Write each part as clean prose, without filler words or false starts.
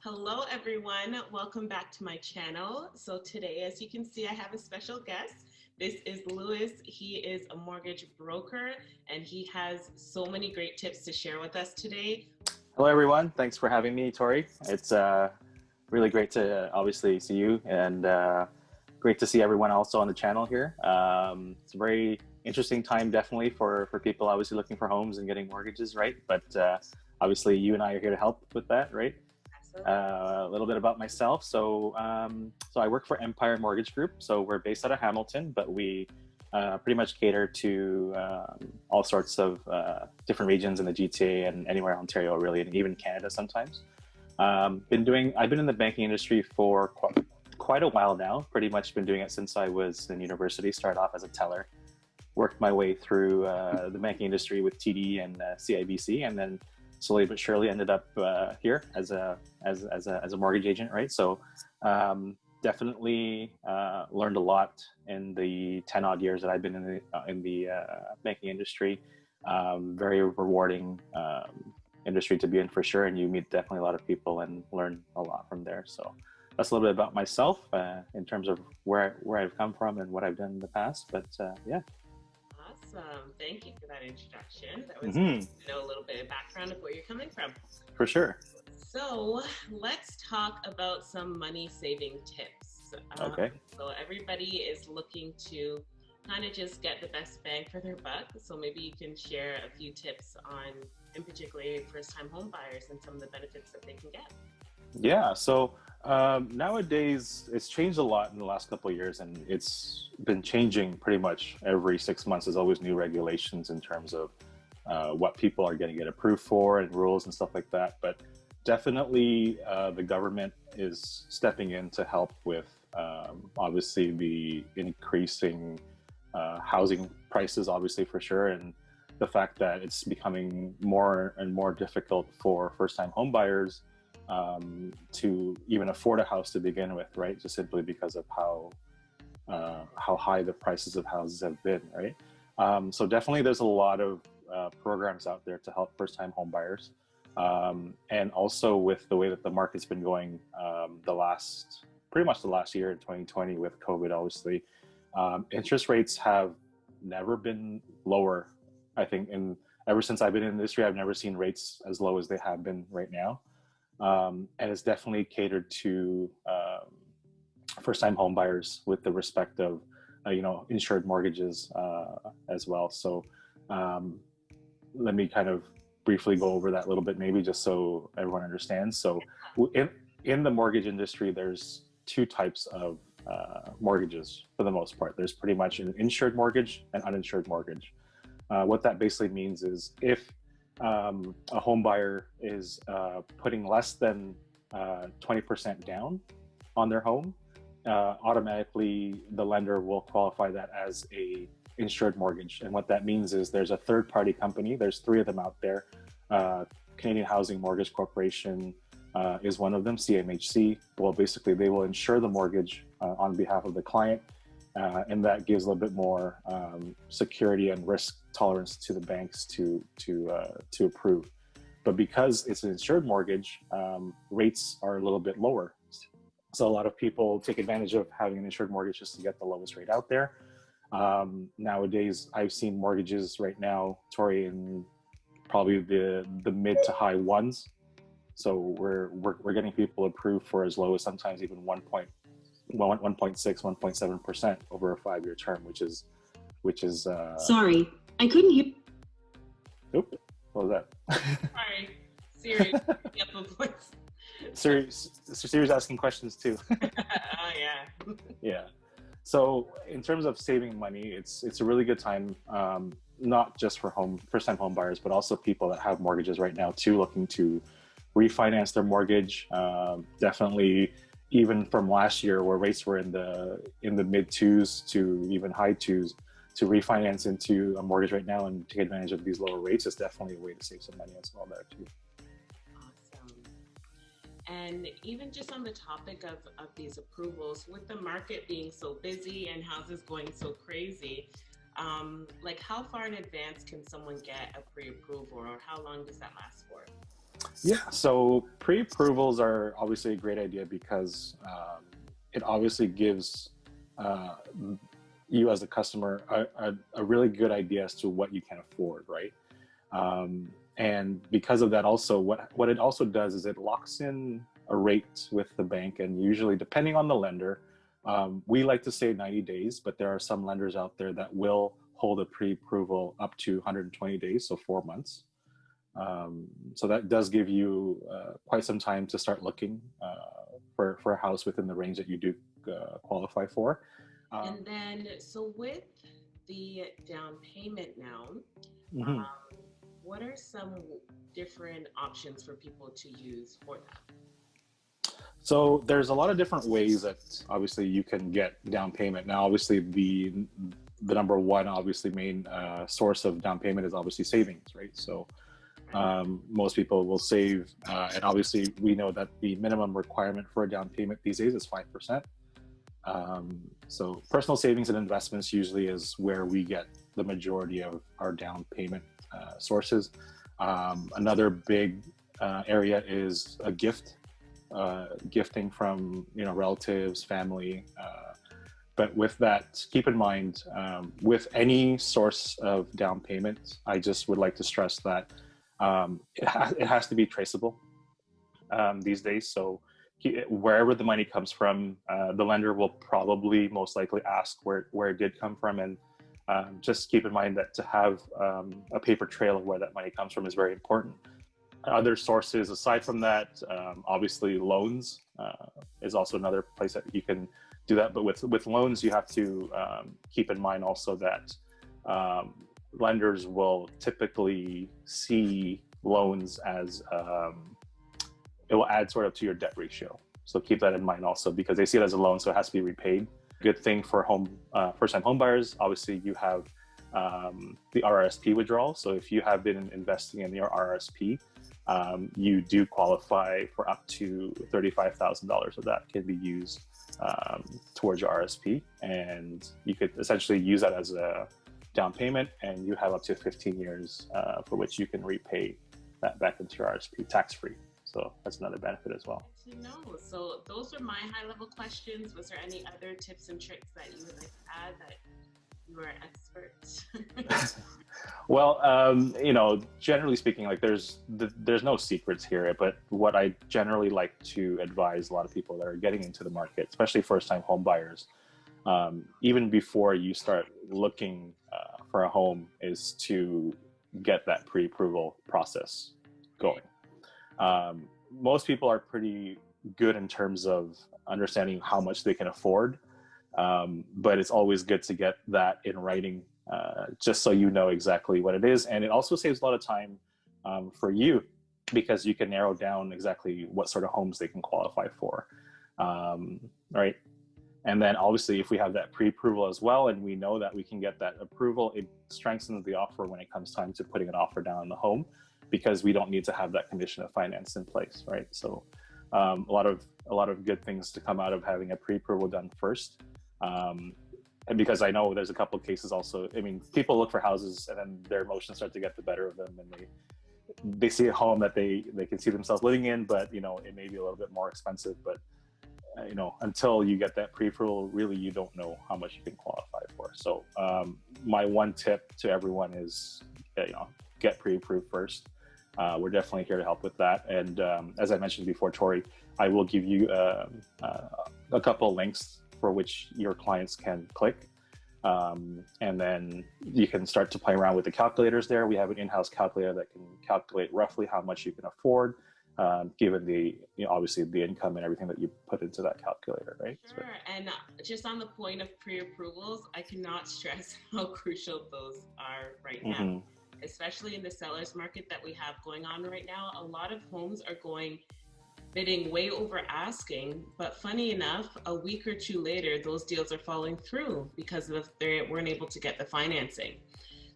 Hello everyone, welcome back to my channel. So today, as you can see, I have a special guest. This is Louis. He is a mortgage broker and he has so many great tips to share with us today. Hello everyone, thanks for having me, Tory. It's really great to obviously see you and great to see everyone also on the channel here. It's a very interesting time definitely for people obviously looking for homes and getting mortgages, right? But obviously you and I are here to help with that, right? A little bit about myself. So I work for Empire Mortgage Group. So we're based out of Hamilton, but we pretty much cater to all sorts of different regions in the GTA and anywhere in Ontario, really, and even Canada sometimes. I've been in the banking industry for quite a while now. Pretty much been doing it since I was in university. Started off as a teller, worked my way through the banking industry with TD and CIBC, and then slowly but surely ended up here as a mortgage agent, right? So definitely learned a lot in the 10 odd years that I've been in the banking industry. Very rewarding industry to be in for sure, and you meet definitely a lot of people and learn a lot from there. So that's a little bit about myself in terms of where I've come from and what I've done in the past. But yeah. Awesome. Thank you for that introduction. That was nice to know a little bit of background of where you're coming from. For sure. So let's talk about some money saving tips. Okay. So everybody is looking to kind of just get the best bang for their buck. So maybe you can share a few tips on, in particular, first time home buyers and some of the benefits that they can get. Yeah, so nowadays it's changed a lot in the last couple of years, and it's been changing pretty much every 6 months. There's always new regulations in terms of what people are going to get approved for and rules and stuff like that. But definitely the government is stepping in to help with obviously the increasing housing prices, obviously for sure, and the fact that it's becoming more and more difficult for first-time home buyers to even afford a house to begin with, right? Just simply because of how high the prices of houses have been, right? So definitely there's a lot of programs out there to help first-time home buyers. And also with the way that the market's been going pretty much the last year in 2020 with COVID, obviously, interest rates have never been lower. I think ever since I've been in the industry, I've never seen rates as low as they have been right now. And it's definitely catered to first-time home buyers with the respect of, insured mortgages as well. So let me kind of briefly go over that a little bit, maybe just so everyone understands. So in the mortgage industry, there's two types of mortgages for the most part. There's pretty much an insured mortgage and uninsured mortgage. What that basically means is if a home buyer is putting less than 20% down on their home, automatically the lender will qualify that as a insured mortgage. And what that means is there's a third-party company. There's three of them out there. Canadian Housing Mortgage Corporation is one of them, CMHC. Well, basically they will insure the mortgage on behalf of the client. And that gives a little bit more security and risk tolerance to the banks to approve. But because it's an insured mortgage, rates are a little bit lower. So a lot of people take advantage of having an insured mortgage just to get the lowest rate out there. Nowadays, I've seen mortgages right now, Tory, in probably the mid to high ones. So we're getting people approved for as low as sometimes even 1.6, 1.7% over a 5-year term, which is Sorry, I couldn't hear. Oop, what was that? Sorry, Siri. Siri's asking questions too. Oh yeah. Yeah. So in terms of saving money, it's a really good time, not just for first-time home buyers, but also people that have mortgages right now too, looking to refinance their mortgage. Definitely, even from last year where rates were in the mid twos to even high twos, to refinance into a mortgage right now and take advantage of these lower rates is definitely a way to save some money as well there too. Awesome. And even just on the topic of these approvals, with the market being so busy and houses going so crazy, like how far in advance can someone get a pre-approval, or how long does that last for? Yeah, so pre-approvals are obviously a great idea because it obviously gives you as a customer a really good idea as to what you can afford, right? And because of that, also what it also does is it locks in a rate with the bank, and usually depending on the lender, we like to say 90 days, but there are some lenders out there that will hold a pre-approval up to 120 days, so 4 months. So that does give you quite some time to start looking for a house within the range that you do qualify for. And then, so with the down payment now, Mm-hmm. What are some different options for people to use for that? So there's a lot of different ways that obviously you can get down payment. Now, obviously the number one, obviously main source of down payment is obviously savings, right? So most people will save, and obviously we know that the minimum requirement for a down payment these days is 5%. So personal savings and investments usually is where we get the majority of our down payment sources. Another big area is a gifting from relatives, family. But with that, keep in mind, with any source of down payment, I just would like to stress that it has to be traceable these days. So wherever the money comes from, the lender will probably most likely ask where it did come from, and just keep in mind that to have a paper trail of where that money comes from is very important. Other sources aside from that, obviously loans is also another place that you can do that. But with loans, you have to keep in mind also that lenders will typically see loans as it will add sort of to your debt ratio. So keep that in mind also, because they see it as a loan, so it has to be repaid. Good thing for first-time home buyers, obviously you have the RRSP withdrawal. So if you have been investing in your RRSP, you do qualify for up to $35,000 of that can be used towards your RRSP, and you could essentially use that as a down payment, and you have up to 15 years for which you can repay that back into your RRSP tax-free. So that's another benefit as well. To know. So those are my high-level questions. Was there any other tips and tricks that you would like to add that you are experts? Well, generally speaking, like there's no secrets here, but what I generally like to advise a lot of people that are getting into the market, especially first-time home buyers, even before you start looking for a home, is to get that pre-approval process going. Most people are pretty good in terms of understanding how much they can afford, but it's always good to get that in writing, just so you know exactly what it is. And it also saves a lot of time for you, because you can narrow down exactly what sort of homes they can qualify for, right? And then obviously if we have that pre-approval as well, and we know that we can get that approval, it strengthens the offer when it comes time to putting an offer down on the home, because we don't need to have that condition of finance in place, right? So a lot of good things to come out of having a pre-approval done first. And because I know there's a couple of cases also, I mean, people look for houses and then their emotions start to get the better of them, and they see a home that they can see themselves living in, but it may be a little bit more expensive, but until you get that pre-approval, really you don't know how much you can qualify for. So my one tip to everyone is get pre-approved first. We're definitely here to help with that. And as I mentioned before, Tory, I will give you a couple of links for which your clients can click. And then you can start to play around with the calculators there. We have an in-house calculator that can calculate roughly how much you can afford, given the obviously the income and everything that you put into that calculator, right? Sure. So, and just on the point of pre-approvals, I cannot stress how crucial those are right now. Especially in the seller's market that we have going on right now. A lot of homes are bidding way over asking, but funny enough, a week or two later, those deals are falling through because they weren't able to get the financing.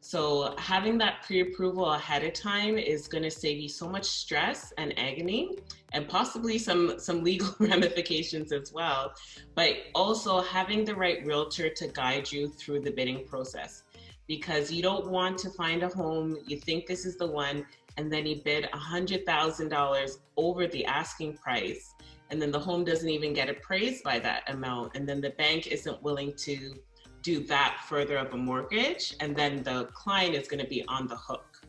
So having that pre-approval ahead of time is going to save you so much stress and agony, and possibly some legal ramifications as well, but also having the right realtor to guide you through the bidding process. Because you don't want to find a home, you think this is the one, and then you bid $100,000 over the asking price, and then the home doesn't even get appraised by that amount, and then the bank isn't willing to do that further of a mortgage, and then the client is going to be on the hook.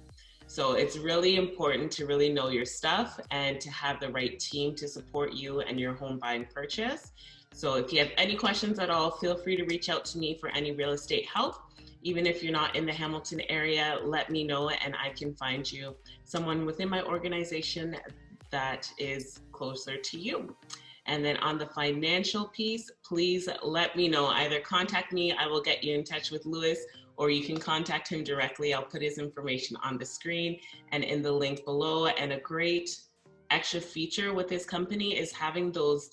So it's really important to really know your stuff and to have the right team to support you and your home buying purchase. So if you have any questions at all, feel free to reach out to me for any real estate help. Even if you're not in the Hamilton area, let me know and I can find you someone within my organization that is closer to you. And then on the financial piece, please let me know. Either contact me, I will get you in touch with Louis, or you can contact him directly. I'll put his information on the screen and in the link below. And a great extra feature with his company is having those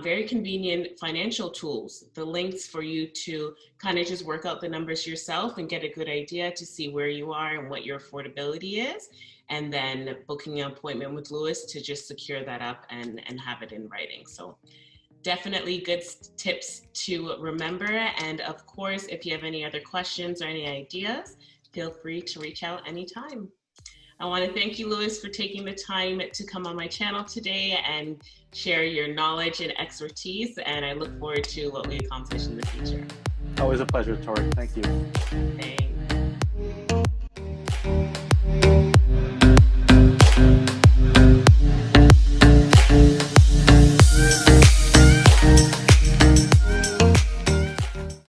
very convenient financial tools, the links for you to kind of just work out the numbers yourself and get a good idea to see where you are and what your affordability is, and then booking an appointment with Louis to just secure that up and have it in writing. So definitely good tips to remember. And of course, if you have any other questions or any ideas, feel free to reach out anytime. I want to thank you, Louis, for taking the time to come on my channel today and share your knowledge and expertise. And I look forward to what we accomplish in the future. Always a pleasure, Tory. Thank you. Thanks.